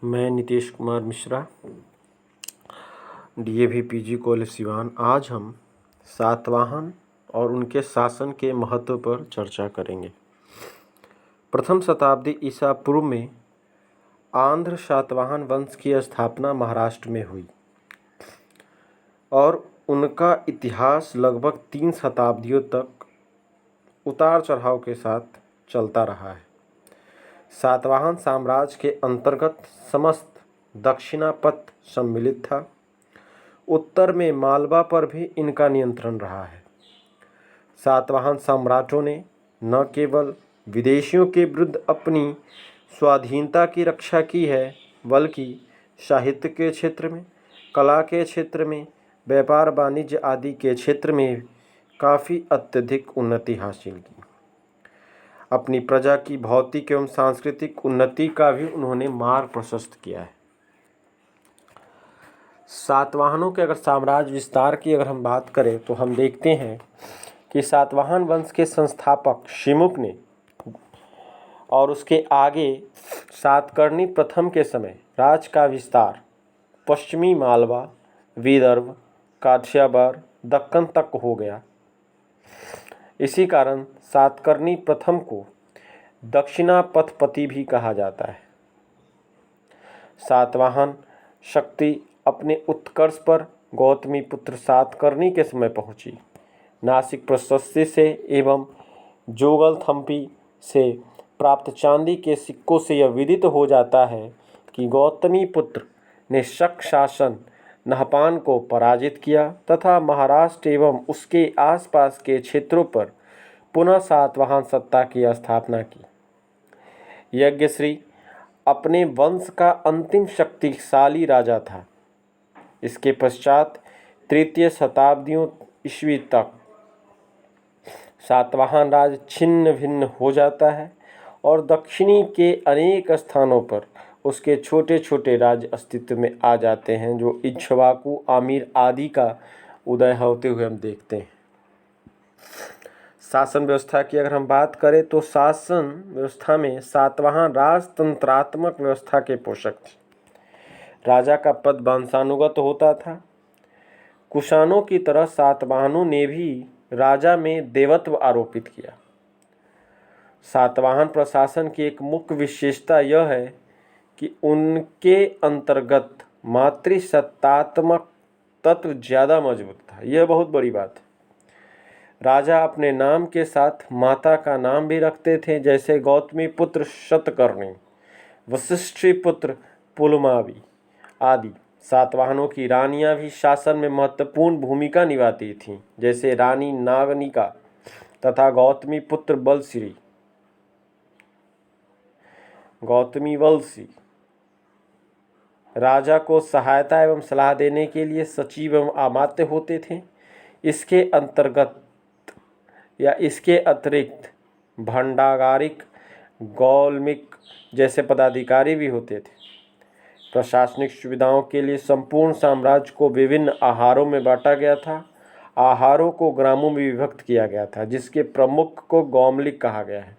मैं Nitish Kumar Mishra, DAV PG college Siwan. आज हम सातवाहन और उनके शासन के महत्व पर चर्चा करेंगे। प्रथम शताब्दी ईसा पूर्व में आंध्र सातवाहन वंश की स्थापना महाराष्ट्र में हुई और उनका इतिहास लगभग 3 शताब्दियों तक उतार चढ़ाव के साथ चलता रहा है। सातवाहन साम्राज्य के अंतर्गत समस्त दक्षिणापथ सम्मिलित था। उत्तर में मालवा पर भी इनका नियंत्रण रहा है। सातवाहन सम्राटों ने न केवल विदेशियों के विरुद्ध अपनी स्वाधीनता की रक्षा की है, बल्कि साहित्य के क्षेत्र में, कला के क्षेत्र में, व्यापार वाणिज्य आदि के क्षेत्र में काफ़ी अत्यधिक उन्नति हासिल की। अपनी प्रजा की भौतिक एवं सांस्कृतिक उन्नति का भी उन्होंने मार्ग प्रशस्त किया है। सातवाहनों के अगर साम्राज्य विस्तार की अगर हम बात करें तो हम देखते हैं कि सातवाहन वंश के संस्थापक शिमुक ने और उसके आगे सातकर्णी प्रथम के समय राज का विस्तार पश्चिमी मालवा, विदर्भ, काठियावाड़, दक्कन तक हो गया। इसी कारण सातकर्णी प्रथम को दक्षिणापथपति भी कहा जाता है। सातवाहन शक्ति अपने उत्कर्ष पर गौतमीपुत्र सातकर्णी के समय पहुंची। नासिक प्रशस्ति से एवं जोगलथम्पी से प्राप्त चांदी के सिक्कों से यह विदित हो जाता है कि गौतमीपुत्र ने शक शासन नहपान को पराजित किया तथा महाराष्ट्र एवं उसके आसपास के क्षेत्रों पर पुनः सातवाहन सत्ता की स्थापना की। यज्ञश्री अपने वंश का अंतिम शक्तिशाली राजा था। इसके पश्चात तृतीय शताब्दियों ईस्वी तक सातवाहन राज छिन्न भिन्न हो जाता है और दक्षिणी के अनेक स्थानों पर उसके छोटे छोटे राज्य अस्तित्व में आ जाते हैं, जो इक्ष्वाकु, आमिर आदि का उदय होते हुए हम देखते हैं। शासन व्यवस्था की अगर हम बात करें तो शासन व्यवस्था में सातवाहन राजतंत्रात्मक व्यवस्था के पोषक थे। राजा का पद वंशानुगत होता था। कुषाणों की तरह सातवाहनों ने भी राजा में देवत्व आरोपित किया। सातवाहन प्रशासन की एक मुख्य विशेषता यह है कि उनके अंतर्गत मातृसत्तात्मक तत्व ज़्यादा मजबूत था। यह बहुत बड़ी बात है। राजा अपने नाम के साथ माता का नाम भी रखते थे, जैसे गौतमी पुत्र शतकर्णी, वशिष्ठी पुत्र पुलमावी आदि। सातवाहनों की रानियां भी शासन में महत्वपूर्ण भूमिका निभाती थीं, जैसे रानी नागनिका तथा गौतमी पुत्र बलश्री, गौतमी वलसी। राजा को सहायता एवं सलाह देने के लिए सचिव एवं अमात्य होते थे। इसके अंतर्गत या इसके अतिरिक्त भंडागारिक, गौलमिक जैसे पदाधिकारी भी होते थे। प्रशासनिक सुविधाओं के लिए संपूर्ण साम्राज्य को विभिन्न आहारों में बांटा गया था। आहारों को ग्रामों में विभक्त किया गया था, जिसके प्रमुख को गौमलिक कहा गया है।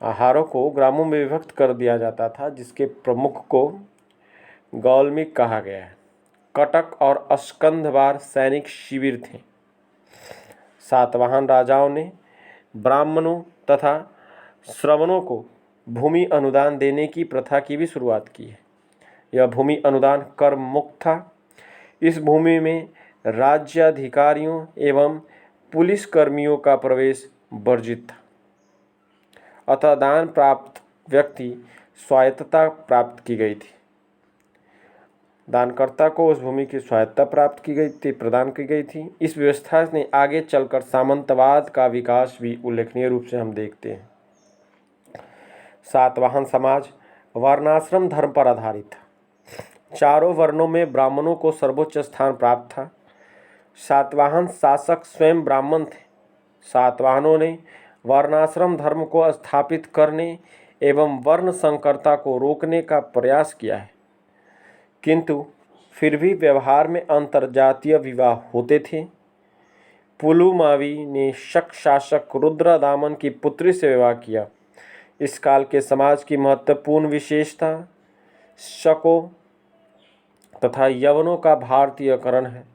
आहारों को ग्रामों में विभक्त कर दिया जाता था, जिसके प्रमुख को गौलमिक कहा गया है। कटक और अस्कंदवार सैनिक शिविर थे। सातवाहन राजाओं ने ब्राह्मणों तथा श्रमणों को भूमि अनुदान देने की प्रथा की भी शुरुआत की है। यह भूमि अनुदान कर मुक्त था। इस भूमि में राज्याधिकारियों एवं पुलिस कर्मियों का प्रवेश वर्जित था। अतः दान प्राप्त व्यक्ति स्वायत्तता प्राप्त की गई थी। दानकर्ता को उस भूमि की स्वायत्तता प्राप्त की गई थी, प्रदान की गई थी। इस व्यवस्था ने आगे चलकर सामंतवाद का विकास भी उल्लेखनीय रूप से हम देखते हैं। सातवाहन समाज वर्णाश्रम धर्म पर आधारित था। चारों वर्णों में ब्राह्मणों को सर्वोच्च स्थान प्राप्त था। सातवाहन शासक स्वयं ब्राह्मण थे। सातवाहनों ने वर्णाश्रम धर्म को स्थापित करने एवं वर्ण संकरता को रोकने का प्रयास किया है, किंतु फिर भी व्यवहार में अंतर्जातीय विवाह होते थे। पुलुमावी ने शक शासक रुद्रदामन की पुत्री से विवाह किया। इस काल के समाज की महत्वपूर्ण विशेषता शकों तथा यवनों का भारतीयकरण है।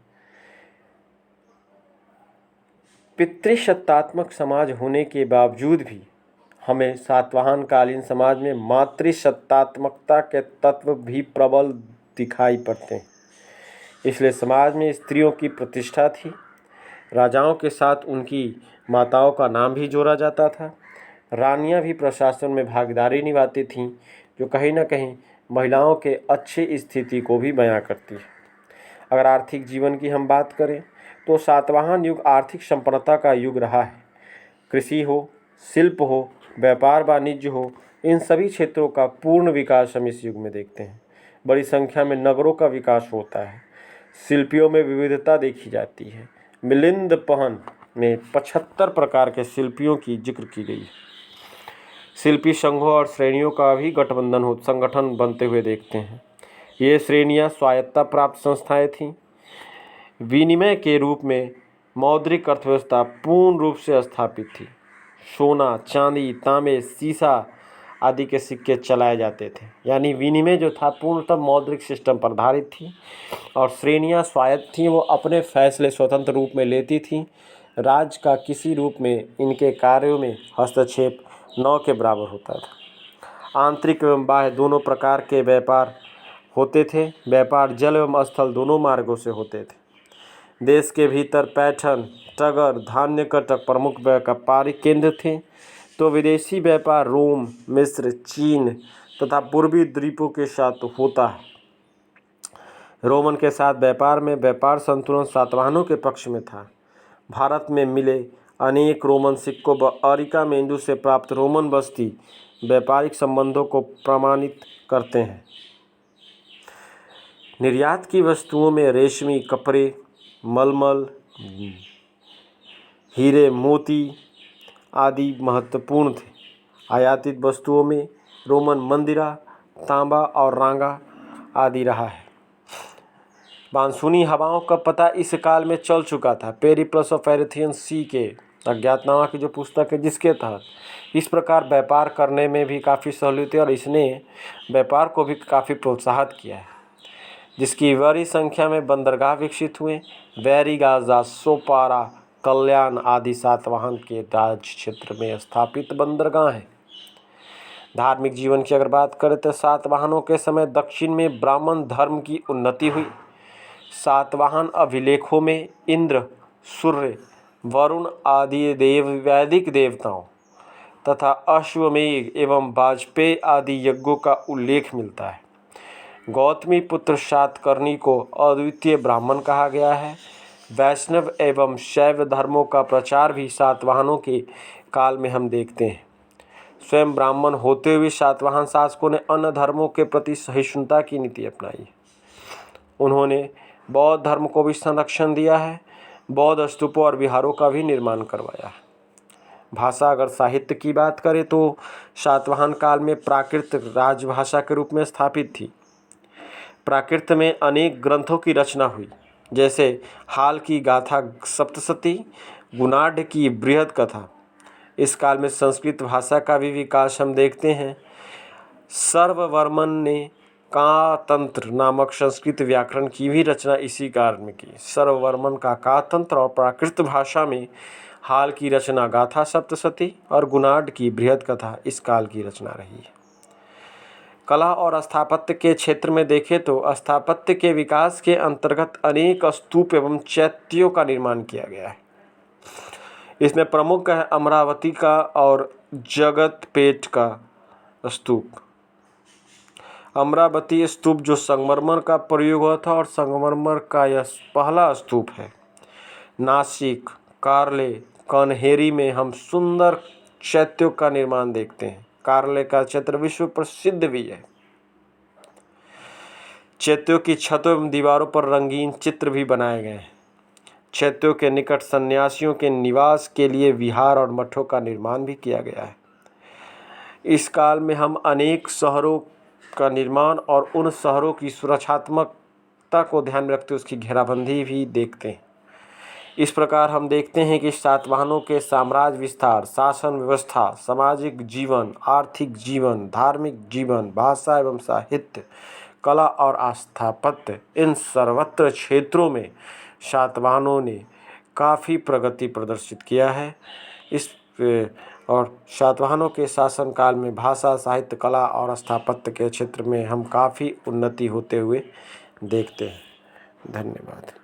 पितृसत्तात्मक समाज होने के बावजूद भी हमें सातवाहन कालीन समाज में मातृसत्तात्मकता के तत्व भी प्रबल दिखाई पड़ते हैं। इसलिए समाज में स्त्रियों की प्रतिष्ठा थी। राजाओं के साथ उनकी माताओं का नाम भी जोड़ा जाता था। रानियां भी प्रशासन में भागीदारी निभाती थीं, जो कहीं न कहीं महिलाओं के अच्छी स्थिति को भी बयां करती है। अगर आर्थिक जीवन की हम बात करें तो सातवाहन युग आर्थिक संपन्नता का युग रहा है। कृषि हो, शिल्प हो, व्यापार वाणिज्य हो, इन सभी क्षेत्रों का पूर्ण विकास हम इस युग में देखते हैं। बड़ी संख्या में नगरों का विकास होता है। शिल्पियों में विविधता देखी जाती है। मिलिंद पहन में 75 प्रकार के शिल्पियों की जिक्र की गई है। शिल्पी संघों और श्रेणियों का भी संगठन बनते हुए देखते हैं। ये श्रेणियां स्वायत्तता प्राप्त संस्थाएं थीं। विनिमय के रूप में मौद्रिक अर्थव्यवस्था पूर्ण रूप से स्थापित थी। सोना, चांदी, तांबे, सीसा आदि के सिक्के चलाए जाते थे। यानी विनिमय जो था पूर्णतः मौद्रिक सिस्टम पर आधारित थी और श्रेणियां स्वायत्त थीं। वो अपने फैसले स्वतंत्र रूप में लेती थीं। राज्य का किसी रूप में इनके कार्यों में हस्तक्षेप न के बराबर होता था। आंतरिक एवं बाह्य दोनों प्रकार के व्यापार होते थे। व्यापार जल एवं स्थल दोनों मार्गों से होते थे। देश के भीतर पैठन, टगर, धान्य कटक प्रमुख व्यापारिक केंद्र थे, तो विदेशी व्यापार रोम, मिस्र, चीन तथा पूर्वी द्वीपों के साथ होता है। रोमन के साथ व्यापार में व्यापार संतुलन सातवाहनों के पक्ष में था। भारत में मिले अनेक रोमन सिक्कों व अरिका मेंडू से प्राप्त रोमन बस्ती व्यापारिक संबंधों को प्रमाणित करते हैं। निर्यात की वस्तुओं में रेशमी कपड़े, मलमल, हीरे, मोती आदि महत्वपूर्ण थे। आयातित वस्तुओं में रोमन मंदिरा, तांबा और रांगा आदि रहा है। मानसूनी हवाओं का पता इस काल में चल चुका था। पेरिप्लस ऑफ एरिथियन सी के अज्ञातनामा की जो पुस्तक है, जिसके तहत इस प्रकार व्यापार करने में भी काफ़ी सहूलियत है और इसने व्यापार को भी काफ़ी प्रोत्साहित किया है, जिसकी बड़ी संख्या में बंदरगाह विकसित हुए। बैरीगाजा, सोपारा, कल्याण आदि सातवाहन के राज्य क्षेत्र में स्थापित बंदरगाह हैं। धार्मिक जीवन की अगर बात करें तो सातवाहनों के समय दक्षिण में ब्राह्मण धर्म की उन्नति हुई। सातवाहन अभिलेखों में इंद्र, सूर्य, वरुण आदि वैदिक देवताओं तथा अश्वमेघ एवं वाजपेयी आदि यज्ञों का उल्लेख मिलता है। गौतमी पुत्र सातकर्णी को अद्वितीय ब्राह्मण कहा गया है। वैष्णव एवं शैव धर्मों का प्रचार भी सातवाहनों के काल में हम देखते हैं। स्वयं ब्राह्मण होते हुए सातवाहन शासकों ने अन्य धर्मों के प्रति सहिष्णुता की नीति अपनाई। उन्होंने बौद्ध धर्म को भी संरक्षण दिया है। बौद्ध स्तूपों और विहारों का भी निर्माण करवाया है। भाषा अगर साहित्य की बात करें तो सातवाहन काल में प्राकृत राजभाषा के रूप में स्थापित थी। प्राकृत में अनेक ग्रंथों की रचना हुई, जैसे हाल की गाथा सप्तशती, गुणाढ़ की बृहद कथा। इस काल में संस्कृत भाषा का भी विकास हम देखते हैं। सर्ववर्मन ने कातंत्र नामक संस्कृत व्याकरण की भी रचना इसी काल में की। सर्ववर्मन का कातंत्र और प्राकृत भाषा में हाल की रचना गाथा सप्तशती और गुणाढ़ की बृहद कथा इस काल की रचना रही है। कला और स्थापत्य के क्षेत्र में देखें तो स्थापत्य के विकास के अंतर्गत अनेक स्तूप एवं चैत्यों का निर्माण किया गया है। इसमें प्रमुख है अमरावती का और जगतपेट का स्तूप। अमरावती स्तूप जो संगमरमर का प्रयोग हुआ था और संगमरमर का यह पहला स्तूप है। नासिक, कार्ले, कन्हेरी में हम सुंदर चैत्यों का निर्माण देखते हैं। कार्ले का चित्र विश्व प्रसिद्ध भी है। चैत्यों की छतों एवं दीवारों पर रंगीन चित्र भी बनाए गए हैं। चैत्यों के निकट सन्यासियों के निवास के लिए विहार और मठों का निर्माण भी किया गया है। इस काल में हम अनेक शहरों का निर्माण और उन शहरों की सुरक्षात्मकता को ध्यान में रखते उसकी घेराबंदी भी देखते हैं। इस प्रकार हम देखते हैं कि सातवाहनों के साम्राज्य विस्तार, शासन व्यवस्था, सामाजिक जीवन, आर्थिक जीवन, धार्मिक जीवन, भाषा एवं साहित्य कला और स्थापत्य, इन सर्वत्र क्षेत्रों में सातवाहनों ने काफ़ी प्रगति प्रदर्शित किया है। और सातवाहनों के शासनकाल में भाषा, साहित्य, कला और स्थापत्य के क्षेत्र में हम काफ़ी उन्नति होते हुए देखते हैं। धन्यवाद।